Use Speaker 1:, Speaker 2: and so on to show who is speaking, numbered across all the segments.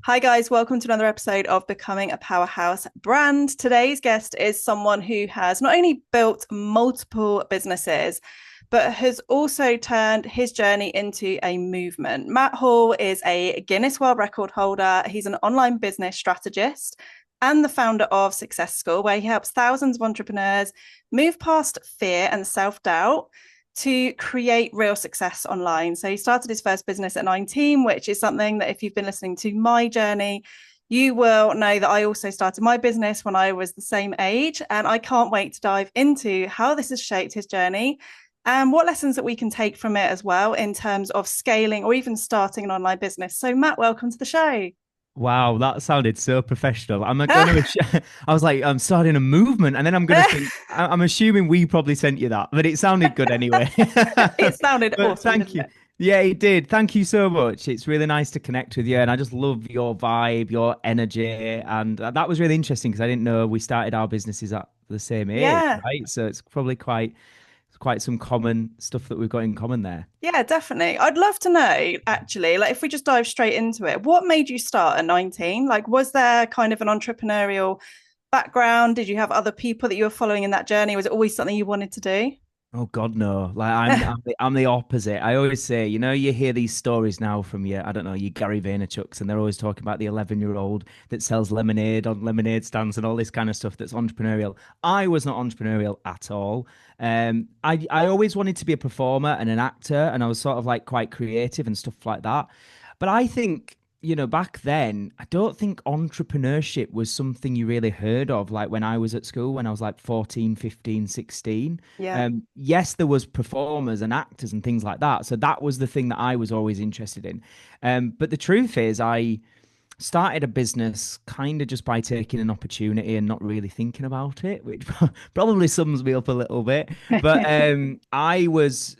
Speaker 1: Hi, guys. Welcome to another episode of Becoming a Powerhouse Brand. Today's guest is someone who has not only built multiple businesses, but has also turned his journey into a movement. Matt Hall is a Guinness World Record holder. He's an online business strategist and the founder of Success School, where he helps thousands of entrepreneurs move past fear and self doubt to create real success online. So he started his first business at 19, which is something that if you've been listening to my journey, you will know that I also started my business when I was the same age. And I can't wait to dive into how this has shaped his journey and what lessons that we can take from it as well in terms of scaling or even starting an online business. So, Matt, welcome to the show.
Speaker 2: Wow, that sounded so professional. I'm going to, I was like, I'm starting a movement, and then I'm going to think, I'm assuming we probably sent you that, but it sounded good anyway.
Speaker 1: It sounded
Speaker 2: But
Speaker 1: awesome,
Speaker 2: thank
Speaker 1: didn't
Speaker 2: you.
Speaker 1: it?
Speaker 2: Yeah, it did. Thank you so much. It's really nice to connect with you, and I just love your vibe, your energy, and that was really interesting because I didn't know we started our businesses at the same age,
Speaker 1: Yeah.
Speaker 2: right? So it's probably quite some common stuff that we've got in common there.
Speaker 1: Yeah, definitely. I'd love to know, actually, like if we just dive straight into it, what made you start at 19? Like, was there kind of an entrepreneurial background? Did you have other people that you were following in that journey? Was it always something you wanted to do?
Speaker 2: Oh God, no! Like I'm the opposite. I always say, you hear these stories now from your, I don't know, your Gary Vaynerchuk's, and they're always talking about the 11-year-old that sells lemonade on lemonade stands and all this kind of stuff that's entrepreneurial. I was not entrepreneurial at all. I always wanted to be a performer and an actor, and I was sort of like quite creative and stuff like that. But I think back then, I don't think entrepreneurship was something you really heard of. Like when I was at school, when I was like 14, 15, 16.
Speaker 1: Yeah.
Speaker 2: Yes, there was performers and actors and things like that. So that was the thing that I was always interested in. But the truth is, I started a business kind of just by taking an opportunity and not really thinking about it, which probably sums me up a little bit. But so I was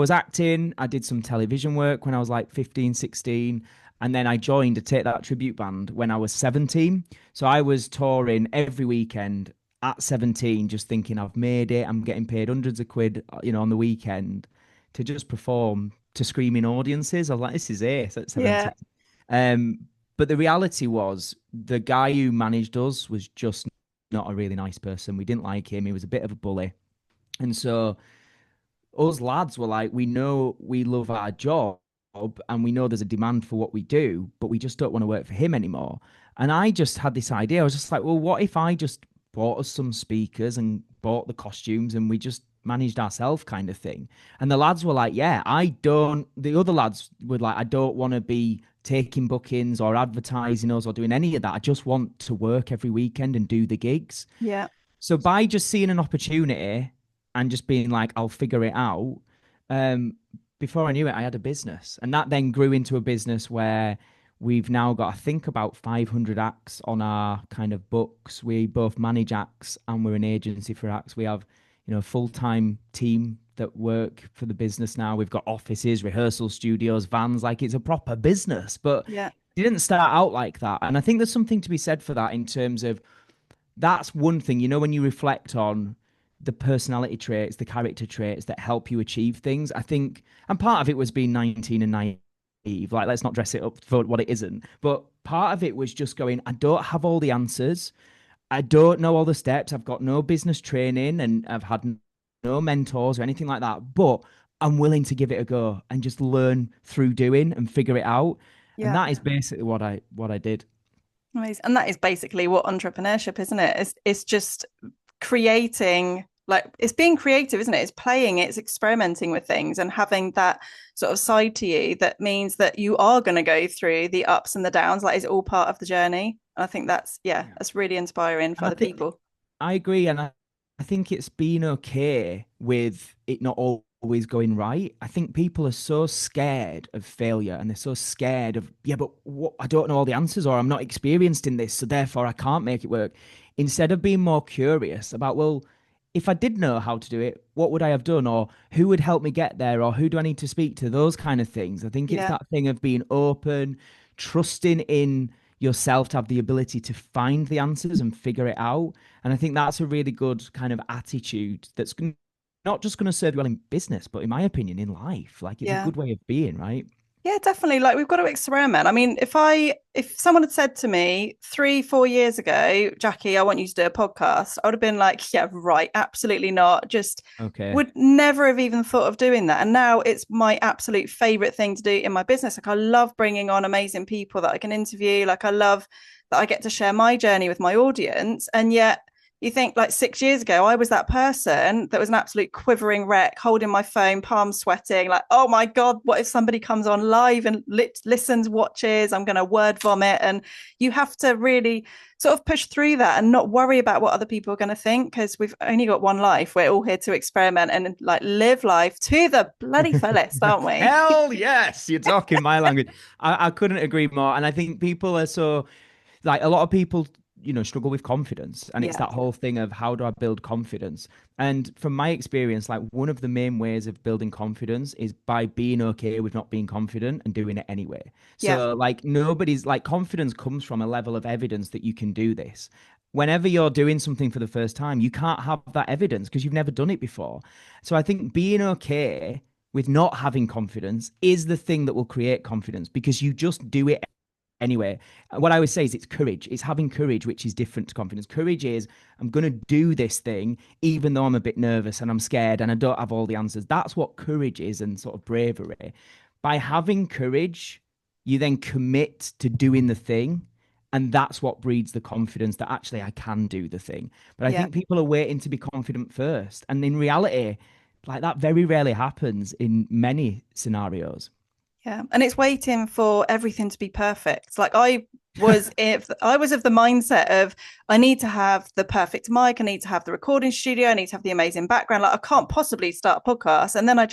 Speaker 2: acting. I did some television work when I was like 15, 16. And then I joined a Take That tribute band when I was 17. So I was touring every weekend at 17, just thinking I've made it. I'm getting paid hundreds of quid, on the weekend to just perform to screaming audiences. I was like, this is it at
Speaker 1: Yeah.
Speaker 2: 17. Um, but the reality was the guy who managed us was just not a really nice person. We didn't like him. He was a bit of a bully. And so us lads were like, we know we love our job and we know there's a demand for what we do, but we just don't want to work for him anymore. And I just had this idea. I was just like, well, what if I just bought us some speakers and bought the costumes and we just managed ourselves kind of thing? And the lads were like, yeah, the other lads were like, I don't want to be taking bookings or advertising us or doing any of that. I just want to work every weekend and do the gigs.
Speaker 1: Yeah.
Speaker 2: So by just seeing an opportunity and just being like, I'll figure it out, um, before I knew it, I had a business. And that then grew into a business where we've now got, I think, about 500 acts on our kind of books. We both manage acts and we're an agency for acts. We have, a full-time team that work for the business now. We've got offices, rehearsal studios, vans, like it's a proper business. But
Speaker 1: Yeah.
Speaker 2: it didn't start out like that. And I think there's something to be said for that in terms of that's one thing, when you reflect on the personality traits, the character traits that help you achieve things. I think, and part of it was being 19 and naive. Like, let's not dress it up for what it isn't. But part of it was just going, I don't have all the answers. I don't know all the steps. I've got no business training and I've had no mentors or anything like that. But I'm willing to give it a go and just learn through doing and figure it out. And
Speaker 1: Yeah.
Speaker 2: that is basically what I did.
Speaker 1: Amazing. And that is basically what entrepreneurship, isn't it? It's just creating, like it's being creative, isn't it? It's playing, it's experimenting with things and having that sort of side to you that means that you are going to go through the ups and the downs. Like it's all part of the journey. And I think that's, yeah,
Speaker 2: Yeah.
Speaker 1: that's really inspiring for
Speaker 2: And I
Speaker 1: other
Speaker 2: think
Speaker 1: people.
Speaker 2: I agree, and I think it's been okay with it not always going right. I think people are so scared of failure, and they're so scared of, yeah, but what, I don't know all the answers, or I'm not experienced in this, so therefore I can't make it work. Instead of being more curious about, well, if I did know how to do it, what would I have done, or who would help me get there, or who do I need to speak to? Those kind of things. I think it's
Speaker 1: Yeah.
Speaker 2: that thing of being open, trusting in yourself to have the ability to find the answers and figure it out. And I think that's a really good kind of attitude not just going to serve you well in business, but in my opinion, in life. Like it's a
Speaker 1: Yeah.
Speaker 2: good way of being, right?
Speaker 1: Yeah, definitely. Like we've got to experiment. I mean, if someone had said to me 3, 4 years ago, Jackie, I want you to do a podcast, I would have been like, yeah, right, absolutely not. Just
Speaker 2: Okay.
Speaker 1: would never have even thought of doing that. And now it's my absolute favorite thing to do in my business. Like I love bringing on amazing people that I can interview. Like I love that I get to share my journey with my audience. And yet you think like 6 years ago, I was that person that was an absolute quivering wreck, holding my phone, palms sweating, like, oh my God, what if somebody comes on live and listens, watches? I'm going to word vomit. And you have to really sort of push through that and not worry about what other people are going to think because we've only got one life. We're all here to experiment and like live life to the bloody fullest, aren't we?
Speaker 2: Hell yes, you're talking my language. I couldn't agree more. And I think people are so like a lot of people, struggle with confidence. And it's
Speaker 1: Yeah.
Speaker 2: that whole thing of how do I build confidence? And from my experience, like one of the main ways of building confidence is by being okay with not being confident and doing it anyway.
Speaker 1: Yeah.
Speaker 2: So like nobody's like confidence comes from a level of evidence that you can do this. Whenever you're doing something for the first time, you can't have that evidence because you've never done it before. So I think being okay with not having confidence is the thing that will create confidence because you just do it anyway. What I always say is it's courage. It's having courage, which is different to confidence. Courage is I'm going to do this thing, even though I'm a bit nervous and I'm scared and I don't have all the answers. That's what courage is and sort of bravery. By having courage, you then commit to doing the thing. And that's what breeds the confidence that actually I can do the thing. But I
Speaker 1: Yeah.
Speaker 2: think people are waiting to be confident first. And in reality, like that very rarely happens in many scenarios.
Speaker 1: Yeah. And it's waiting for everything to be perfect. Like I was of the mindset of I need to have the perfect mic, I need to have the recording studio, I need to have the amazing background. Like I can't possibly start a podcast. And then I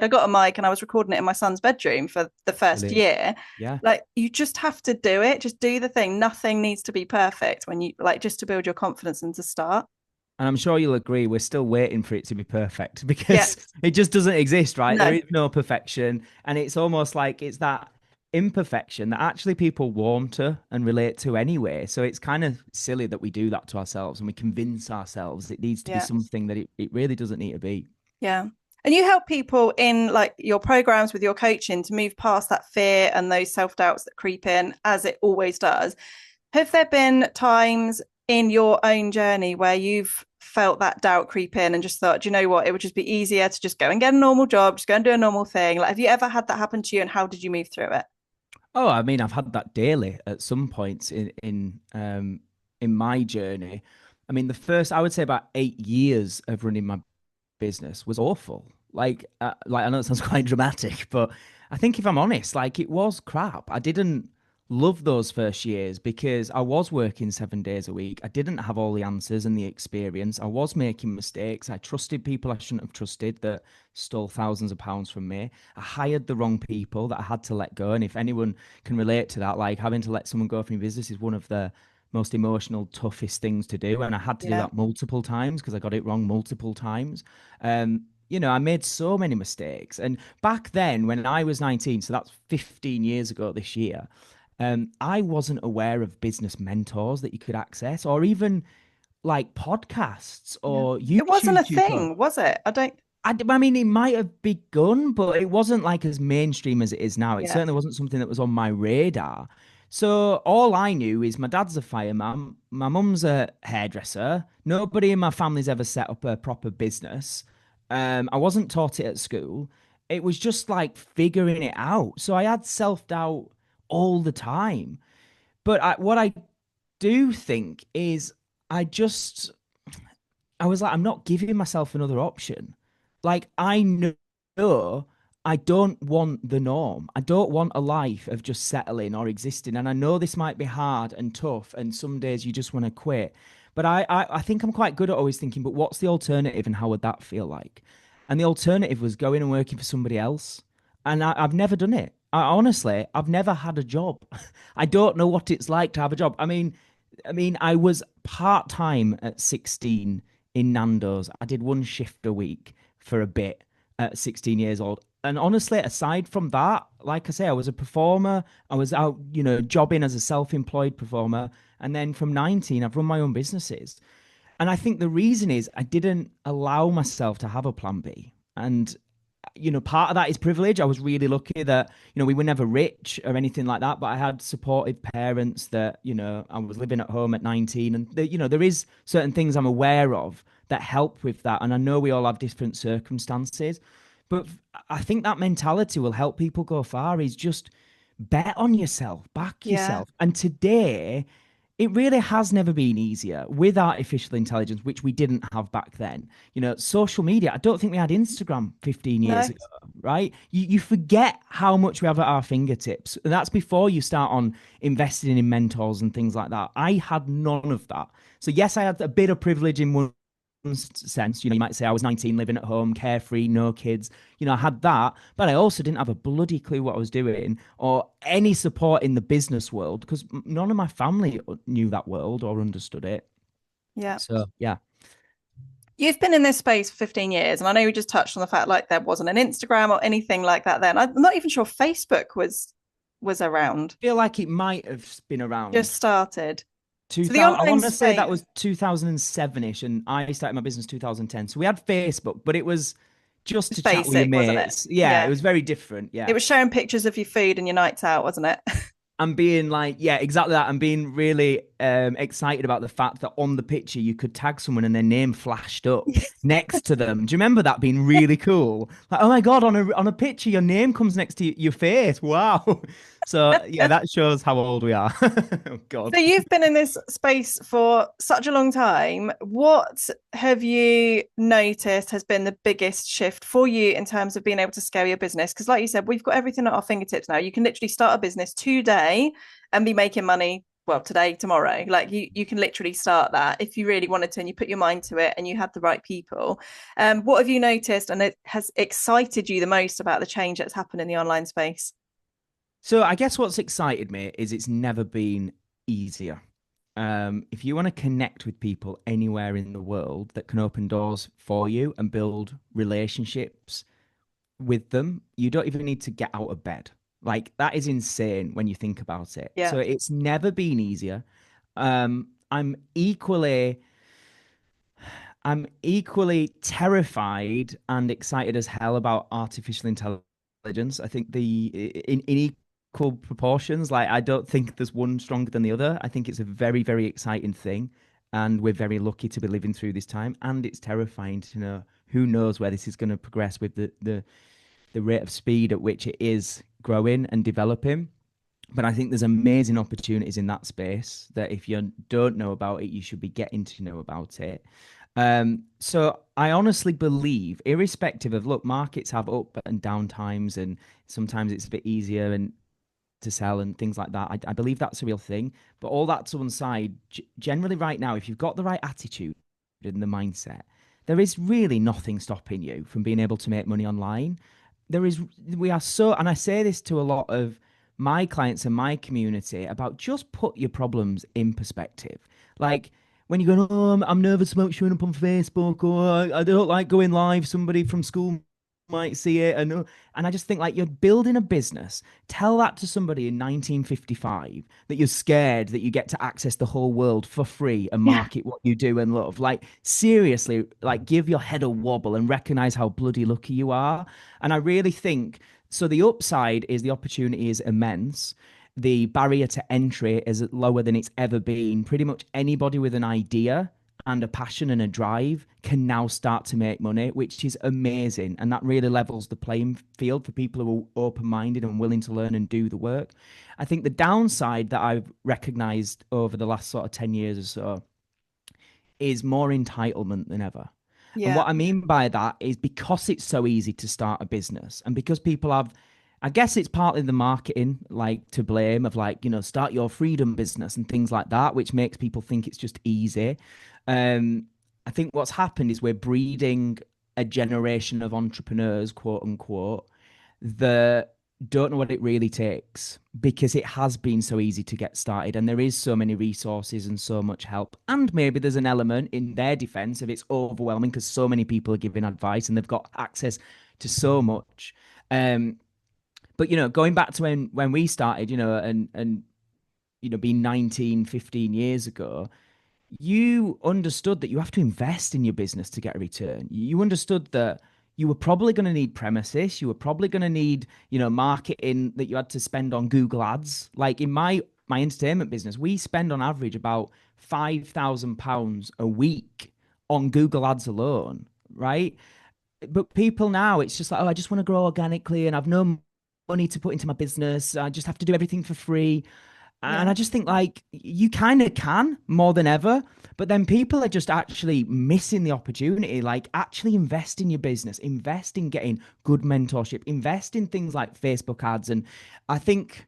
Speaker 1: got a mic and I was recording it in my son's bedroom for the first
Speaker 2: Brilliant.
Speaker 1: year.
Speaker 2: Yeah.
Speaker 1: Like you just have to do it, just do the thing. Nothing needs to be perfect when you like just to build your confidence and to start.
Speaker 2: And I'm sure you'll agree, we're still waiting for it to be perfect because
Speaker 1: Yes.
Speaker 2: it just doesn't exist, right? There
Speaker 1: No.
Speaker 2: is no perfection. And it's almost like it's that imperfection that actually people warm to and relate to anyway. So it's kind of silly that we do that to ourselves and we convince ourselves it needs to be
Speaker 1: Yeah.
Speaker 2: something that it really doesn't need to be.
Speaker 1: Yeah. And you help people in like your programs with your coaching to move past that fear and those self doubts that creep in, as it always does. Have there been times in your own journey where you've felt that doubt creep in and just thought, do you know what, it would just be easier to just go and get a normal job, just go and do a normal thing? Like, have you ever had that happen to you and how did you move through it?
Speaker 2: Oh, I mean, I've had that daily at some points in my journey. I mean, the first I would say about 8 years of running my business was awful. Like I know it sounds quite dramatic, but I think if I'm honest, like it was crap. I didn't love those first years because I was working 7 days a week. I didn't have all the answers and the experience. I was making mistakes. I trusted people I shouldn't have trusted that stole thousands of pounds from me. I hired the wrong people that I had to let go. And if anyone can relate to that, like having to let someone go from your business is one of the most emotional, toughest things to do. And I had to do
Speaker 1: Yeah.
Speaker 2: that multiple times because I got it wrong multiple times. I made so many mistakes. And back then, when I was 19, so that's 15 years ago this year, I wasn't aware of business mentors that you could access or even like podcasts
Speaker 1: Yeah.
Speaker 2: or
Speaker 1: It wasn't
Speaker 2: YouTube
Speaker 1: a
Speaker 2: tutorials.
Speaker 1: thing, was it? I don't,
Speaker 2: I mean, it might have begun, but it wasn't like as mainstream as it is now. It
Speaker 1: yeah.
Speaker 2: certainly wasn't something that was on my radar. So all I knew is my dad's a fireman, my mum's a hairdresser. Nobody in my family's ever set up a proper business. I wasn't taught it at school. It was just like figuring it out. So I had self-doubt all the time. But what I do think is I just I was like, I'm not giving myself another option. Like, I know I don't want the norm. I don't want a life of just settling or existing. And I know this might be hard and tough, and some days you just want to quit. But I think I'm quite good at always thinking, but what's the alternative and how would that feel like? And the alternative was going and working for somebody else. And I've never done it. Honestly, I've never had a job. I don't know what it's like to have a job. I mean, I was part time at 16 in Nando's. I did one shift a week for a bit at 16 years old. And honestly, aside from that, like I say, I was a performer. I was out, jobbing as a self-employed performer. And then from 19, I've run my own businesses. And I think the reason is I didn't allow myself to have a plan B. And part of that is privilege. I was really lucky that, we were never rich or anything like that, but I had supportive parents that, I was living at home at 19. And, there is certain things I'm aware of that help with that. And I know we all have different circumstances, but I think that mentality will help people go far is just bet on yourself, back
Speaker 1: Yeah.
Speaker 2: yourself. And today, it really has never been easier with artificial intelligence, which we didn't have back then. Social media, I don't think we had Instagram 15 years
Speaker 1: No.
Speaker 2: ago, right? You forget how much we have at our fingertips. And that's before you start on investing in mentors and things like that. I had none of that. So, yes, I had a bit of privilege in one sense. You might say I was 19, living at home, carefree, no kids. I had that, but I also didn't have a bloody clue what I was doing or any support in the business world because none of my family knew that world or understood it.
Speaker 1: Yeah.
Speaker 2: So, yeah.
Speaker 1: You've been in this space for 15 years, and I know we just touched on the fact like there wasn't an Instagram or anything like that then. I'm not even sure Facebook was around.
Speaker 2: I feel like it might have been
Speaker 1: Just
Speaker 2: around
Speaker 1: started. So the
Speaker 2: 2000. I
Speaker 1: online
Speaker 2: want to say that
Speaker 1: space
Speaker 2: was 2007-ish, and I started my business 2010. So we had Facebook, but it was just
Speaker 1: was
Speaker 2: to chat with your
Speaker 1: basic, wasn't it?
Speaker 2: mates. Yeah, it
Speaker 1: Yeah.
Speaker 2: was very different.
Speaker 1: It
Speaker 2: Yeah.
Speaker 1: was showing pictures of your food and your nights out, wasn't it?
Speaker 2: And being like, yeah, exactly that. And being really excited about the fact that on the picture you could tag someone and their name flashed up next to them. Do you remember that being really cool? Like, oh my God, on a picture, your name comes next to your face. Wow. So yeah, that shows how old we are. Oh God.
Speaker 1: So you've been in this space for such a long time. What have you noticed has been the biggest shift for you in terms of being able to scale your business? Because like you said, we've got everything at our fingertips now. You can literally start a business today and be making money, well, today, tomorrow. Like you can literally start that if you really wanted to and you put your mind to it and you had the right people. What have you noticed and it has excited you the most about the change that's happened in the online space?
Speaker 2: So I guess what's excited me is it's never been easier. If you want to connect with people anywhere in the world that can open doors for you and build relationships with them, you don't even need to get out of bed. Like that is insane when you think about it.
Speaker 1: Yeah.
Speaker 2: So it's never been easier. Um, I'm equally I'm equally terrified and excited as hell about artificial intelligence. I think in equal proportions. Like I don't think there's one stronger than the other. I think it's a very, very exciting thing. And we're very lucky to be living through this time. And it's terrifying to know who knows where this is going to progress with the rate of speed at which it is growing and developing. But I think there's amazing opportunities in that space that if you don't know about it, you should be getting to know about it. So I honestly believe, irrespective of look, markets have up and down times, and sometimes it's a bit easier and to sell and things like that. I believe that's a real thing. But all that to one side, generally right now, if you've got the right attitude and the mindset, there is really nothing stopping you from being able to make money online. We are so, and I say this to a lot of my clients and my community about just put your problems in perspective. Like when you go, oh, I'm nervous about showing up on Facebook, or I don't like going live. Somebody from school might see it, and I just think like you're building a business. Tell that to somebody in 1955 that you're scared that you get to access the whole world for free and
Speaker 1: Yeah.
Speaker 2: market what you do and love. Like seriously, like give your head a wobble and recognize how bloody lucky you are. And I really think so. The upside is the opportunity is immense. The barrier to entry is lower than it's ever been. Pretty much anybody with an idea and a passion and a drive can now start to make money, which is amazing. And that really levels the playing field for people who are open minded and willing to learn and do the work. I think the downside that I've recognized over the last sort of 10 years or so is more entitlement than ever. And
Speaker 1: Yeah.
Speaker 2: what I mean by that is because it's so easy to start a business and because people have, I guess it's partly the marketing like to blame of like, start your freedom business and things like that, which makes people think it's just easy. Um, I think what's happened is we're breeding a generation of entrepreneurs, quote unquote, that don't know what it really takes because it has been so easy to get started and there is so many resources and so much help. And maybe there's an element in their defense of it's overwhelming because so many people are giving advice and they've got access to so much. But going back to when we started, and being 19, 15 years ago, you understood that you have to invest in your business to get a return. You understood that you were probably going to need premises. You were probably going to need, marketing that you had to spend on Google Ads. Like in my entertainment business, we spend on average about £5,000 a week on Google Ads alone, right? But people now, it's just like, oh, I just want to grow organically and I've no money to put into my business. I just have to do everything for free. And
Speaker 1: Yeah.
Speaker 2: I just think like you kind of can more than ever, but then people are just actually missing the opportunity. Like actually invest in your business, invest in getting good mentorship, invest in things like Facebook ads. And I think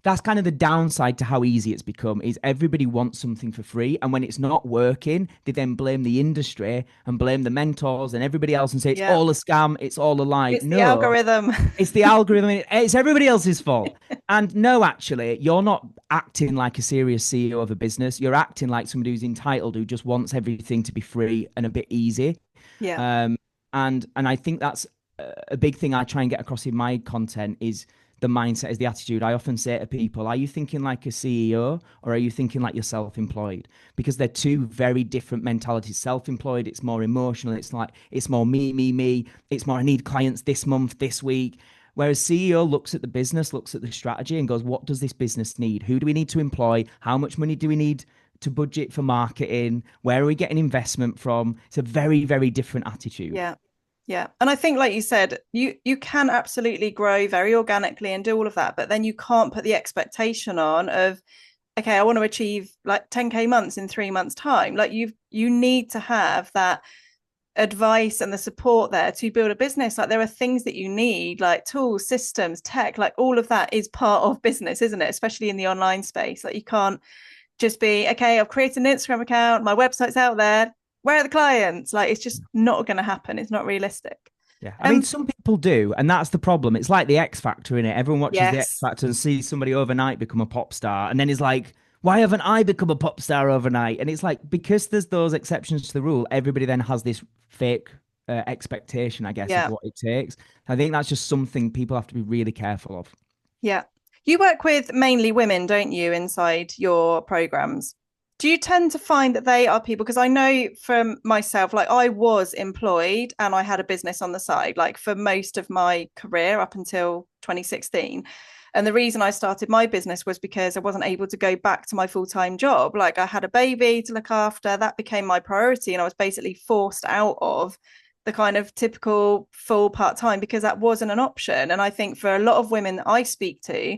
Speaker 2: that's kind of the downside to how easy it's become is everybody wants something for free. And when it's not working, they then blame the industry and blame the mentors and everybody else and say it's
Speaker 1: Yeah.
Speaker 2: all a scam, it's all a lie.
Speaker 1: It's the
Speaker 2: No,
Speaker 1: algorithm.
Speaker 2: it's the algorithm. It's everybody else's fault. And no, actually, you're not acting like a serious CEO of a business. You're acting like somebody who's entitled, who just wants everything to be free and a bit easy.
Speaker 1: Yeah.
Speaker 2: Um, and I think that's a big thing I try and get across in my content is the mindset, is the attitude. I often say to people, are you thinking like a CEO or are you thinking like you're self-employed? Because they're two very different mentalities. Self-employed, it's more emotional. It's like, it's more me. It's more, I need clients this month, this week. Whereas CEO looks at the business, looks at the strategy and goes, what does this business need? Who do we need to employ? How much money do we need to budget for marketing? Where are we getting investment from? It's a very, very different attitude.
Speaker 1: Yeah. Yeah. And I think, like you said, you can absolutely grow very organically and do all of that, but then you can't put the expectation on of, okay, I want to achieve like 10K months in 3 months' time. Like you need to have that advice and the support there to build a business. Like there are things that you need, like tools, systems, tech, like all of that is part of business, isn't it? Especially in the online space. Like you can't just be, okay, I've created an Instagram account, my website's out there. Where are the clients? Like it's just not going to happen. It's not realistic.
Speaker 2: Yeah, I mean,
Speaker 1: Um,
Speaker 2: some people do, and that's the problem. It's like the X Factor in it. Everyone watches the X
Speaker 1: yes.
Speaker 2: Factor and sees somebody overnight become a pop star, and then is like, "Why haven't I become a pop star overnight?" And it's like because there's those exceptions to the rule, everybody then has this fake expectation, I guess, of
Speaker 1: Yeah.
Speaker 2: what it takes. I think that's just something people have to be really careful of.
Speaker 1: Yeah. You work with mainly women, don't you, inside your programs? Do you tend to find that they are people? Because I know from myself, like I was employed and I had a business on the side, like for most of my career up until 2016. And the reason I started my business was because I wasn't able to go back to my full-time job. Like I had a baby to look after, that became my priority. And I was basically forced out of the kind of typical full part-time because that wasn't an option. And I think for a lot of women that I speak to,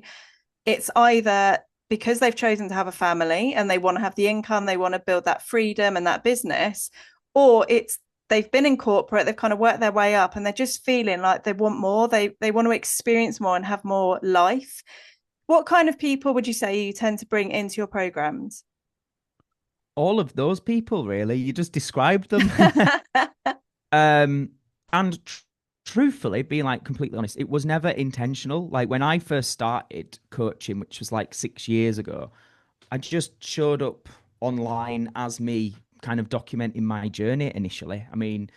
Speaker 1: it's either because they've chosen to have a family and they want to have the income, they want to build that freedom and that business, or it's they've been in corporate, they've kind of worked their way up and they're just feeling like they want more, they want to experience more and have more life. What kind of people would you say you tend to bring into your programs?
Speaker 2: All of those people, really, you just described them. Um, and truthfully, being like completely honest, it was never intentional. Like when I first started coaching, which was like 6 years ago, I just showed up online as me, kind of documenting my journey initially. I mean,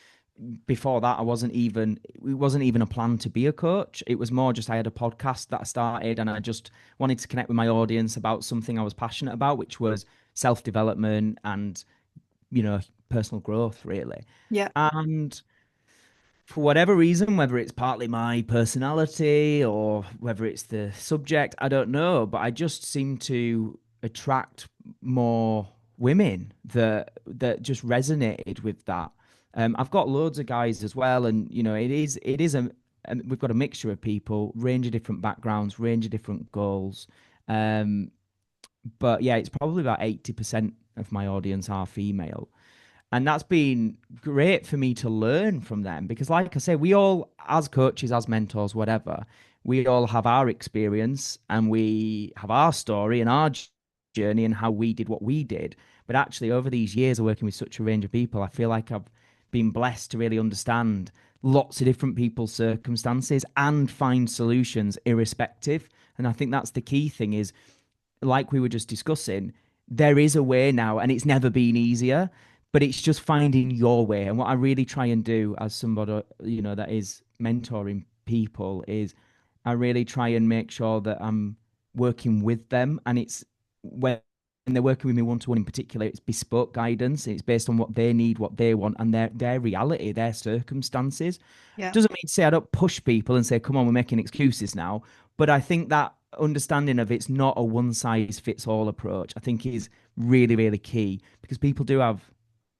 Speaker 2: before that, it wasn't even a plan to be a coach. It was more just I had a podcast that I started and I just wanted to connect with my audience about something I was passionate about, which was self-development and, personal growth, really.
Speaker 1: Yeah.
Speaker 2: And for whatever reason, whether it's partly my personality or whether it's the subject, I don't know, but I just seem to attract more women that just resonated with that. I've got loads of guys as well, and it is and we've got a mixture of people, range of different backgrounds, range of different goals. Um, but yeah, it's probably about 80% of my audience are female. And that's been great for me to learn from them because, like I say, we all, as coaches, as mentors, whatever, we all have our experience and we have our story and our journey and how we did what we did. But actually, over these years of working with such a range of people, I feel like I've been blessed to really understand lots of different people's circumstances and find solutions irrespective. And I think that's the key thing is, like we were just discussing, there is a way now and it's never been easier, but it's just finding your way. And what I really try and do as somebody, that is mentoring people is I really try and make sure that I'm working with them. And it's when they're working with me one-to-one in particular, it's bespoke guidance. It's based on what they need, what they want, and their reality, their circumstances.
Speaker 1: Yeah.
Speaker 2: Doesn't mean to say I don't push people and say, come on, we're making excuses now. But I think that understanding of it's not a one size fits all approach, I think is really, really key, because people do have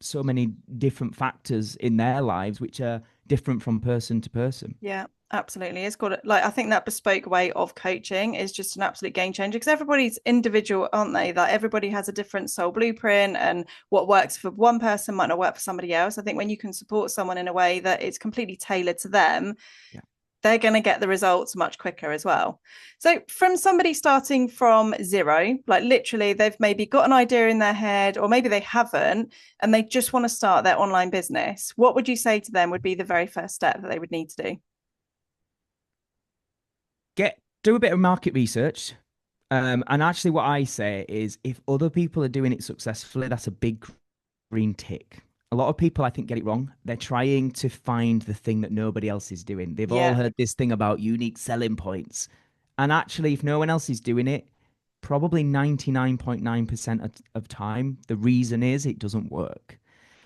Speaker 2: so many different factors in their lives which are different from person to person.
Speaker 1: Yeah, absolutely. It's got like I think that bespoke way of coaching is just an absolute game changer because everybody's individual, aren't they? That everybody has a different soul blueprint, and what works for one person might not work for somebody else. I think when you can support someone in a way that is completely tailored to them,
Speaker 2: Yeah.
Speaker 1: they're going to get the results much quicker as well. So, from somebody starting from zero, like literally, they've maybe got an idea in their head, or maybe they haven't, and they just want to start their online business, what would you say to them would be the very first step that they would need to do?
Speaker 2: Do a bit of market research. And actually, what I say is if other people are doing it successfully, that's a big green tick. A lot of people, I think, get it wrong. They're trying to find the thing that nobody else is doing. They've all
Speaker 1: Yeah,
Speaker 2: heard this thing about unique selling points. And actually, if no one else is doing it, probably 99.9% of time, the reason is it doesn't work.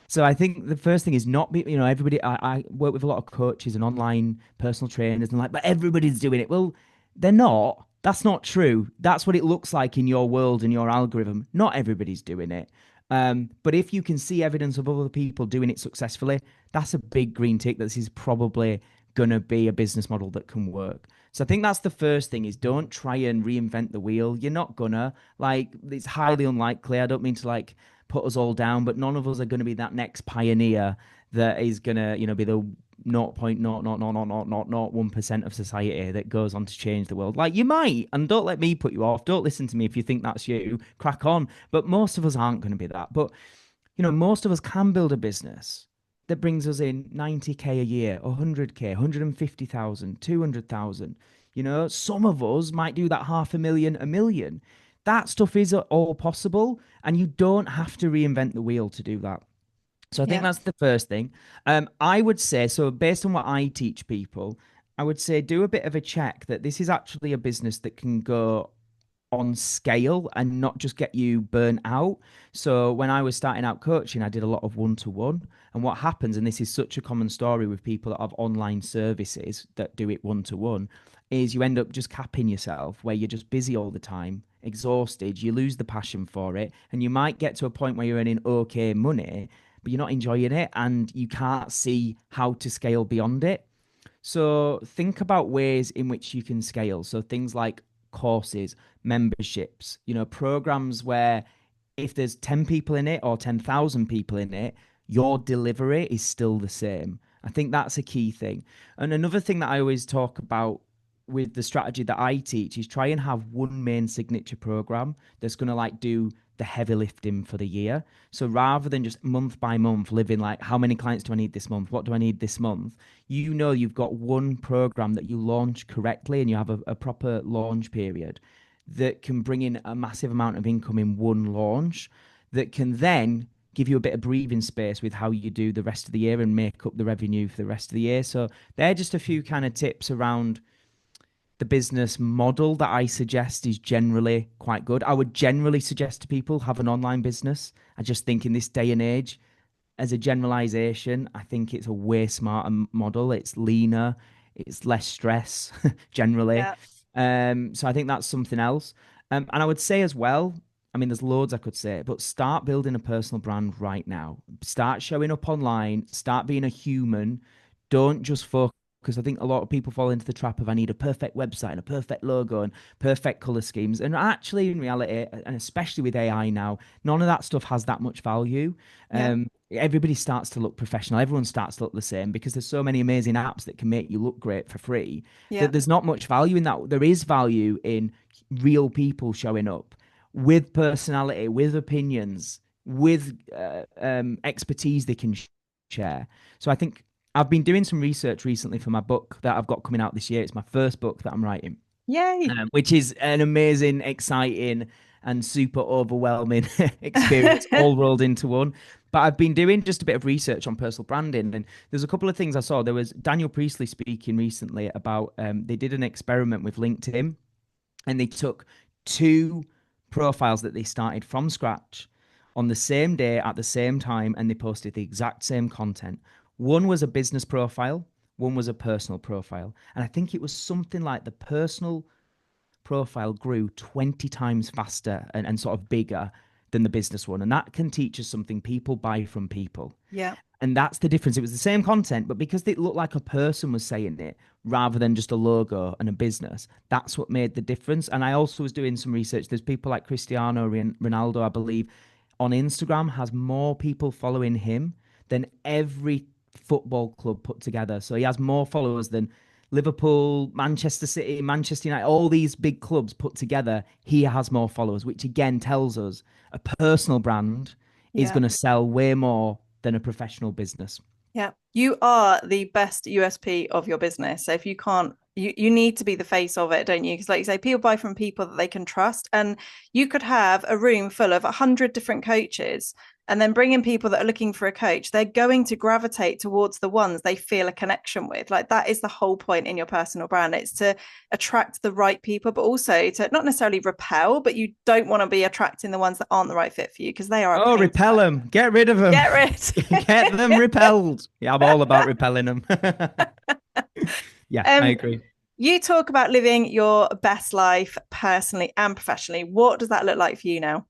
Speaker 2: So I think the first thing is not be, everybody, I work with a lot of coaches and online personal trainers and like, but everybody's doing it. Well, they're not. That's not true. That's what it looks like in your world and your algorithm. Not everybody's doing it. But if you can see evidence of other people doing it successfully, that's a big green tick. That this is probably going to be a business model that can work. So I think that's the first thing is don't try and reinvent the wheel. You're not gonna like, it's highly unlikely. I don't mean to like put us all down, but none of us are going to be that next pioneer that is going to, be the 0.0000001% of society that goes on to change the world. Like you might, and don't let me put you off. Don't listen to me if you think that's you. Crack on. But most of us aren't going to be that. But most of us can build a business that brings us in 90K a year, 100K, 150,000, 200,000. Some of us might do that 500,000, a million. That stuff is all possible, and you don't have to reinvent the wheel to do that. So I think
Speaker 1: yeah,
Speaker 2: that's the first thing. I would say, so based on what I teach people, I would say do a bit of a check that this is actually a business that can go on scale and not just get you burnt out. So when I was starting out coaching, I did a lot of one-to-one. And what happens, and this is such a common story with people that have online services that do it one-to-one, is you end up just capping yourself where you're just busy all the time, exhausted, you lose the passion for it, and you might get to a point where you're earning okay money, but you're not enjoying it and you can't see how to scale beyond it. So think about ways in which you can scale. So things like courses, memberships, programs where if there's 10 people in it or 10,000 people in it, your delivery is still the same. I think that's a key thing. And another thing that I always talk about with the strategy that I teach is try and have one main signature program that's going to like do the heavy lifting for the year. So rather than just month by month living like, how many clients do I need this month? What do I need this month? You've got one program that you launch correctly and you have a proper launch period that can bring in a massive amount of income in one launch that can then give you a bit of breathing space with how you do the rest of the year and make up the revenue for the rest of the year. So they're just a few kind of tips around the business model that I suggest is generally quite good. I would generally suggest to people have an online business. I just think in this day and age, as a generalization, I think it's a way smarter model. It's leaner, it's less stress generally.
Speaker 1: yeah,
Speaker 2: So I think that's something else. And I would say as well, I mean, there's loads I could say, but start building a personal brand right now. Start showing up online, start being a human. Don't just focus. Because I think a lot of people fall into the trap of I need a perfect website and a perfect logo and perfect color schemes. And actually, in reality, and especially with AI now, none of that stuff has that much value.
Speaker 1: yeah,
Speaker 2: Everybody starts to look professional. Everyone starts to look the same because there's so many amazing apps that can make you look great for free
Speaker 1: yeah,
Speaker 2: that there's not much value in that. There is value in real people showing up with personality, with opinions, with expertise they can share. So I think I've been doing some research recently for my book that I've got coming out this year. It's my first book that I'm writing,
Speaker 1: yay.
Speaker 2: which is an amazing, exciting, and super overwhelming experience all rolled into one. But I've been doing just a bit of research on personal branding, and there's a couple of things I saw. There was Daniel Priestley speaking recently about they did an experiment with LinkedIn, and they took two profiles that they started from scratch on the same day at the same time, and they posted the exact same content. One was a business profile, one was a personal profile. And I think it was something like the personal profile grew 20 times faster and sort of bigger than the business one. And that can teach us something. People buy from people.
Speaker 1: Yeah.
Speaker 2: And that's the difference. It was the same content, but because it looked like a person was saying it rather than just a logo and a business, that's what made the difference. And I also was doing some research. There's people like Cristiano Ronaldo, I believe, on Instagram has more people following him than every football club put together. So he has more followers than Liverpool, Manchester City, Manchester United, all these big clubs put together. He has more followers, which again tells us a personal brand is
Speaker 1: Yeah.
Speaker 2: going to sell way more than a professional business.
Speaker 1: Yeah. You are the best USP of your business. So if you can't, you need to be the face of it, don't you? Because like you say, people buy from people that they can trust. And you could have a room full of 100 different coaches and then bring in people that are looking for a coach. They're going to gravitate towards the ones they feel a connection with. Like that is the whole point in your personal brand. It's to attract the right people, but also to not necessarily repel, but you don't want to be attracting the ones that aren't the right fit for you because they are a
Speaker 2: Oh,
Speaker 1: pain to
Speaker 2: repel
Speaker 1: work
Speaker 2: them. Get rid of them.
Speaker 1: Get rid.
Speaker 2: Get them repelled. Yeah, I'm all about repelling them. Yeah, I
Speaker 1: um,
Speaker 2: agree.
Speaker 1: you talk about living your best life personally and professionally. What does that look like for you now?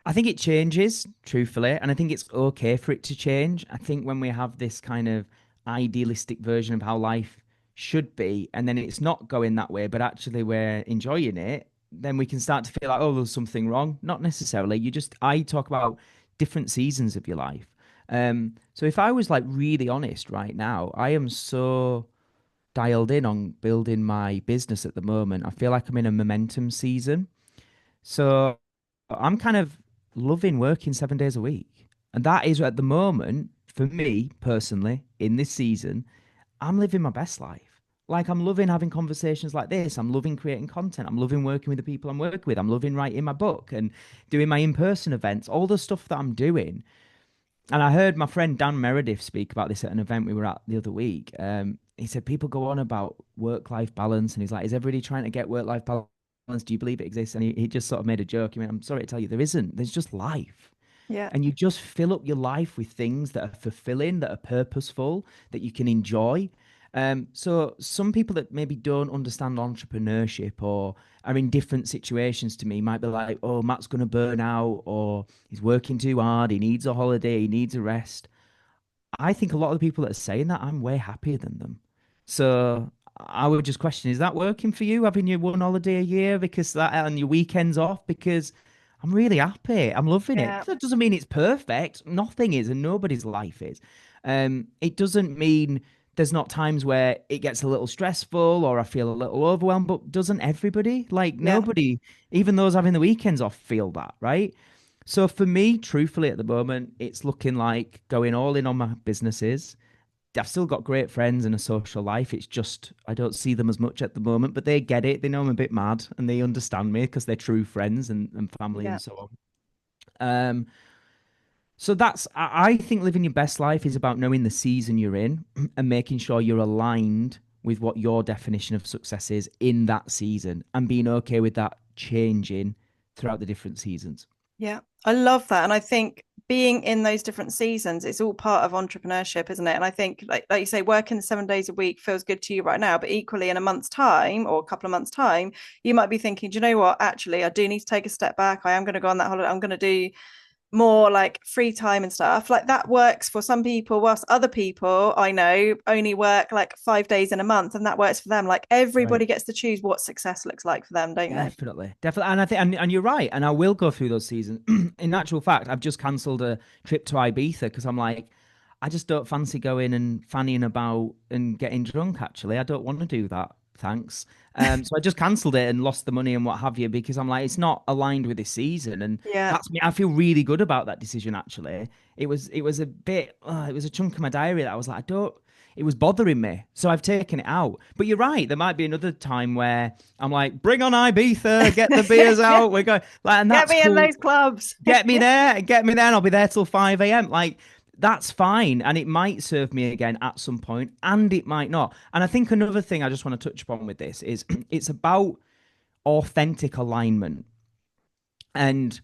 Speaker 2: I think it changes, truthfully, and I think it's okay for it to change. I think when we have this kind of idealistic version of how life should be, and then it's not going that way, but actually we're enjoying it, then we can start to feel like, oh, there's something wrong. Not necessarily. I talk about different seasons of your life. So if I was like really honest right now, I am so dialed in on building my business at the moment. I feel like I'm in a momentum season. So I'm kind of loving working 7 days a week. And that is at the moment, for me personally, in this season, I'm living my best life. Like I'm loving having conversations like this. I'm loving creating content. I'm loving working with the people I'm working with. I'm loving writing my book and doing my in-person events, all the stuff that I'm doing. And I heard my friend Dan Meredith speak about this at an event we were at the other week. He said people go on about work-life balance, and he's like, "Is everybody trying to get work-life balance? Do you believe it exists?" And he just sort of made a joke. He went, "I'm sorry to tell you, there isn't. There's just life."
Speaker 1: Yeah.
Speaker 2: And you just fill up your life with things that are fulfilling, that are purposeful, that you can enjoy. So some people that maybe don't understand entrepreneurship or are in different situations to me might be like, oh, Matt's going to burn out or he's working too hard. He needs a holiday. He needs a rest. I think a lot of the people that are saying that, I'm way happier than them. So I would just question, is that working for you, having your one holiday a year because that and your weekends off? Because I'm really happy. I'm loving it.
Speaker 1: Yeah.
Speaker 2: That doesn't mean it's perfect. Nothing is, and nobody's life is. It doesn't mean there's not times where it gets a little stressful or I feel a little overwhelmed, but doesn't everybody? Like
Speaker 1: Yeah.
Speaker 2: nobody, even those having the weekends off, feel that, right? So for me, truthfully, at the moment, it's looking like going all in on my businesses. I've still got great friends and a social life. It's just I don't see them as much at the moment, but they get it. They know I'm a bit mad and they understand me because they're true friends and family
Speaker 1: Yeah.
Speaker 2: and so on. So I think living your best life is about knowing the season you're in and making sure you're aligned with what your definition of success is in that season and being okay with that changing throughout the different seasons.
Speaker 1: Yeah, I love that. And I think being in those different seasons, it's all part of entrepreneurship, isn't it? And I think, like you say, working 7 days a week feels good to you right now, but equally in a month's time or a couple of months' time, you might be thinking, do you know what? Actually, I do need to take a step back. I am going to go on that holiday. I'm going to do more like free time and stuff like that works for some people, whilst other people I know only work like 5 days in a month and that works for them. Like
Speaker 2: Right.
Speaker 1: everybody gets to choose what success looks like for them, don't they?
Speaker 2: Definitely, definitely, and I think, and you're right, and I will go through those seasons. In actual fact, I've just cancelled a trip to Ibiza because I'm like, I just don't fancy going and fannying about and getting drunk. Actually, I don't want to do that. Thanks. So I just cancelled it and lost the money and what have you because I'm like, it's not aligned with this season, and
Speaker 1: Yeah.
Speaker 2: that's me. I feel really good about that decision. Actually, it was a bit, it was a chunk of my diary that I was like, I don't. It was bothering me, so I've taken it out. But you're right. There might be another time where I'm like, "Bring on Ibiza, get the beers out. We're going like, and
Speaker 1: Get
Speaker 2: that's
Speaker 1: me in
Speaker 2: cool.
Speaker 1: those clubs.
Speaker 2: Get me there, and I'll be there till 5 a.m. Like that's fine, and it might serve me again at some point, and it might not. And I think another thing I just want to touch upon with this is it's about authentic alignment. And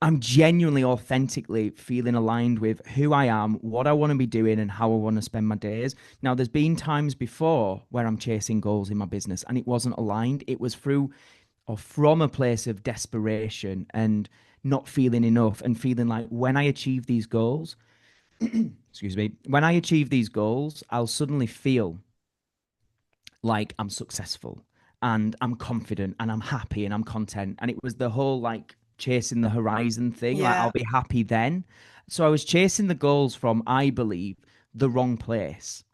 Speaker 2: I'm genuinely, authentically feeling aligned with who I am, what I want to be doing, and how I want to spend my days. Now, there's been times before where I'm chasing goals in my business and it wasn't aligned. It was through or from a place of desperation and not feeling enough and feeling like when I achieve these goals, excuse me, when I achieve these goals, I'll suddenly feel like I'm successful and I'm confident and I'm happy and I'm content. And it was the whole like chasing the horizon thing. Like I'll
Speaker 1: Yeah.
Speaker 2: be happy then. So I was chasing the goals from, I believe, the wrong place.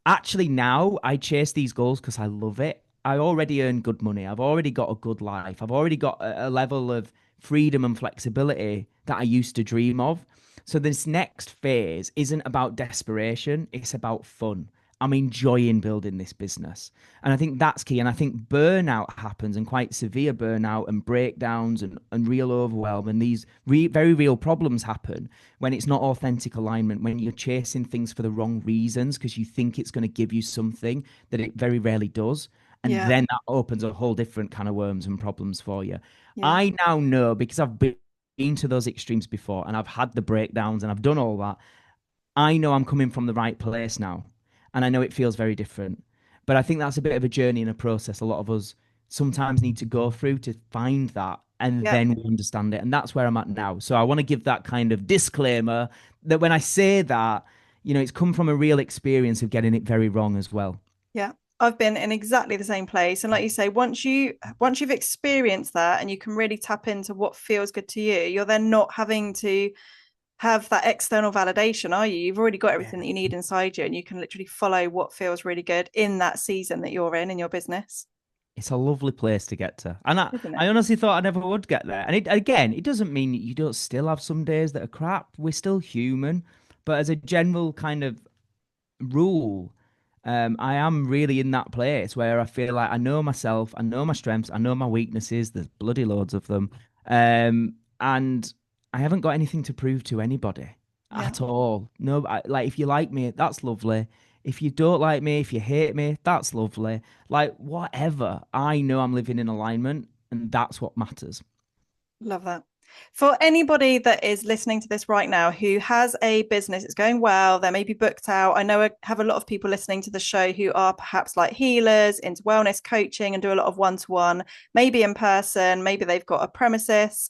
Speaker 2: Actually, now I chase these goals because I love it. I already earn good money. I've already got a good life. I've already got a level of freedom and flexibility that I used to dream of. So this next phase isn't about desperation, it's about fun. I'm enjoying building this business. And I think that's key. And I think burnout happens and quite severe burnout and breakdowns and real overwhelm. And these very real problems happen when it's not authentic alignment, when you're chasing things for the wrong reasons because you think it's going to give you something that it very rarely does. And
Speaker 1: Yeah.
Speaker 2: then that opens a whole different kind of worms and problems for you.
Speaker 1: Yeah.
Speaker 2: I now know because I've been to those extremes before and I've had the breakdowns and I've done all that. I know I'm coming from the right place now. And I know it feels very different. But I think that's a bit of a journey and a process a lot of us sometimes need to go through to find that and
Speaker 1: Yeah.
Speaker 2: then we understand it. And that's where I'm at now. So I want to give that kind of disclaimer that when I say that, it's come from a real experience of getting it very wrong as well.
Speaker 1: Yeah. I've been in exactly the same place. And like you say, once you've experienced that and you can really tap into what feels good to you, you're then not having to have that external validation, are you? You've already got
Speaker 2: Yeah.
Speaker 1: everything that you need inside you and you can literally follow what feels really good in that season that you're in your business.
Speaker 2: It's a lovely place to get to. And
Speaker 1: Isn't
Speaker 2: I
Speaker 1: it?
Speaker 2: honestly thought I never would get there. And it doesn't mean you don't still have some days that are crap. We're still human. But as a general kind of rule, I am really in that place where I feel like I know myself, I know my strengths, I know my weaknesses. There's bloody loads of them. And I haven't got anything to prove to anybody
Speaker 1: Yeah.
Speaker 2: at all. No, like if you like me, that's lovely. If you don't like me, if you hate me, that's lovely. Like whatever. I know I'm living in alignment, and that's what matters.
Speaker 1: Love that. For anybody that is listening to this right now who has a business, it's going well, they're maybe booked out. I know I have a lot of people listening to the show who are perhaps like healers into wellness coaching and do a lot of one to one, maybe in person, maybe they've got a premises.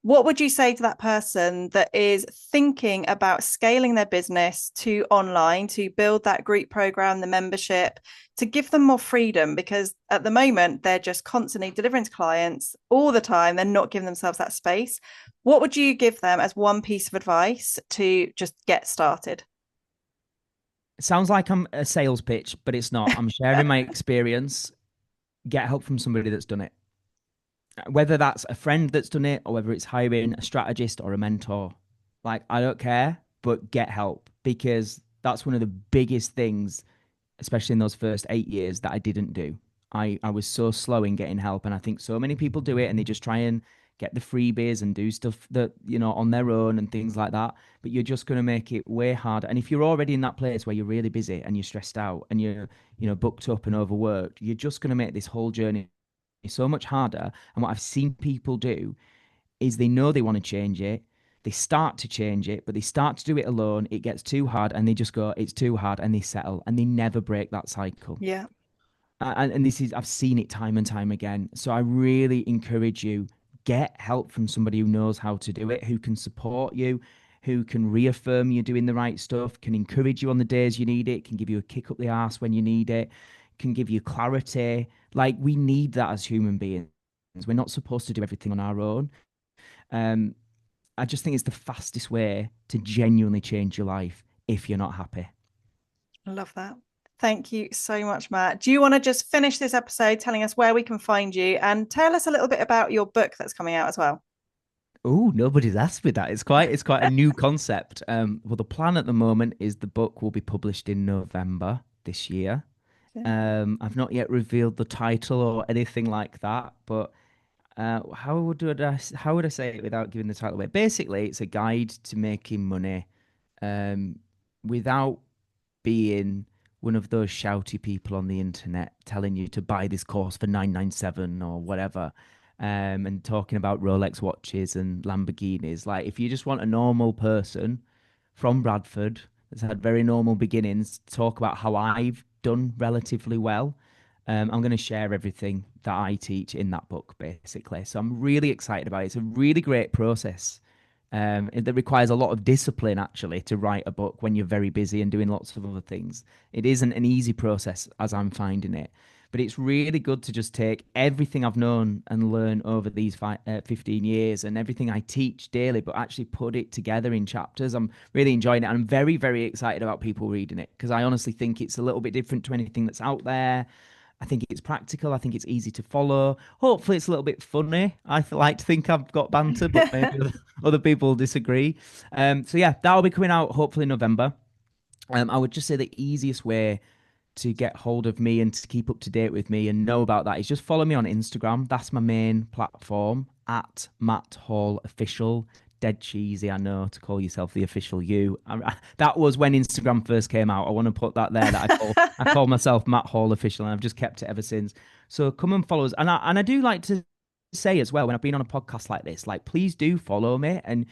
Speaker 1: What would you say to that person that is thinking about scaling their business to online to build that group program, the membership, to give them more freedom? Because at the moment, they're just constantly delivering to clients all the time. They're not giving themselves that space. What would you give them as one piece of advice to just get started?
Speaker 2: It sounds like I'm a sales pitch, but it's not. I'm sharing my experience. Get help from somebody that's done it. Whether that's a friend that's done it or whether it's hiring a strategist or a mentor. Like, I don't care, but get help because that's one of the biggest things, especially in those first 8 years, that I didn't do. I was so slow in getting help. And I think so many people do it and they just try and get the freebies and do stuff that, on their own and things like that. But you're just going to make it way harder. And if you're already in that place where you're really busy and you're stressed out and you're, booked up and overworked, you're just going to make this whole journey so much harder. And what I've seen people do is they know they want to change it. They start to change it, but they start to do it alone. It gets too hard and they just go, it's too hard and they settle and they never break that cycle.
Speaker 1: Yeah.
Speaker 2: And this is, I've seen it time and time again. So I really encourage you, get help from somebody who knows how to do it, who can support you, who can reaffirm you doing the right stuff, can encourage you on the days you need it, can give you a kick up the arse when you need it, can give you clarity. Like we need that as human beings. We're not supposed to do everything on our own. Um, I just think it's the fastest way to genuinely change your life if you're not happy.
Speaker 1: I love that. Thank you so much, Matt. Do you want to just finish this episode telling us where we can find you and tell us a little bit about your book that's coming out as well?
Speaker 2: Oh, nobody's asked me that. It's quite a new concept. Well, the plan at the moment is the book will be published in November this year.
Speaker 1: Yeah.
Speaker 2: I've not yet revealed the title or anything like that, but how would I say it without giving the title away? Basically, it's a guide to making money, um, without being one of those shouty people on the internet telling you to buy this course for 997 or whatever. and talking about Rolex watches and Lamborghinis. Like, if you just want a normal person from Bradford that's had very normal beginnings, talk about how I've done relatively well. I'm going to share everything that I teach in that book, basically. So I'm really excited about it. It's a really great process. That requires a lot of discipline, actually, to write a book when you're very busy and doing lots of other things. It isn't an easy process, as I'm finding it. But it's really good to just take everything I've known and learn over these 15 years and everything I teach daily, but actually put it together in chapters. I'm really enjoying it. And I'm very, very excited about people reading it because I honestly think it's a little bit different to anything that's out there. I think it's practical. I think it's easy to follow. Hopefully, it's a little bit funny. Like to think I've got banter, but maybe other people disagree. So yeah, that'll be coming out hopefully in November. I would just say the easiest way to get hold of me and to keep up to date with me and know about that is just follow me on Instagram. That's my main platform at Matt Hall Official. Dead cheesy, I know, to call yourself the official you. That was when Instagram first came out. I want to put that there. That I call myself Matt Hall Official, and I've just kept it ever since. So come and follow us. And I do like to say as well when I've been on a podcast like this, like please do follow me and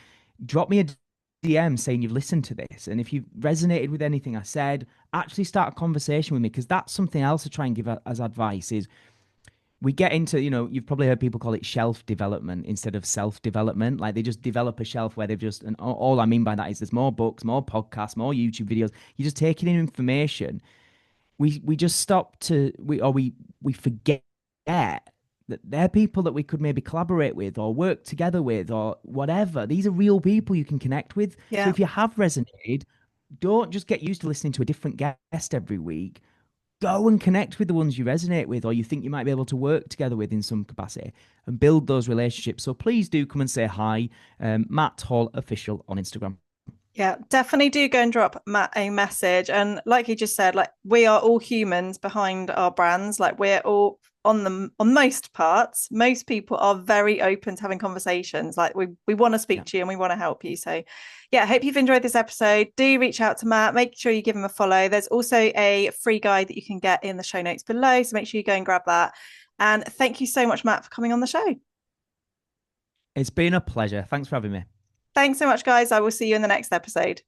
Speaker 2: drop me a DM saying you've listened to this. And if you've resonated with anything I said, actually start a conversation with me because that's something else to try and give as advice is we get into, you've probably heard people call it shelf development instead of self development. Like they just develop a shelf where they've just, and all I mean by that is there's more books, more podcasts, more YouTube videos. You're just taking in information. We just stop to, we forget that they're people that we could maybe collaborate with or work together with or whatever. These are real people you can connect with. So
Speaker 1: Yeah.
Speaker 2: if you have resonated, don't just get used to listening to a different guest every week. Go and connect with the ones you resonate with or you think you might be able to work together with in some capacity and build those relationships. So please do come and say hi. Matt Hall Official on Instagram.
Speaker 1: Yeah, definitely do go and drop Matt a message. And like you just said, like we are all humans behind our brands. Like we're all on most parts. Most people are very open to having conversations. Like we want to speak
Speaker 2: Yeah.
Speaker 1: to you and we want to help you. So yeah, I hope you've enjoyed this episode. Do reach out to Matt. Make sure you give him a follow. There's also a free guide that you can get in the show notes below. So make sure you go and grab that. And thank you so much, Matt, for coming on the show.
Speaker 2: It's been a pleasure. Thanks for having me.
Speaker 1: Thanks so much, guys. I will see you in the next episode.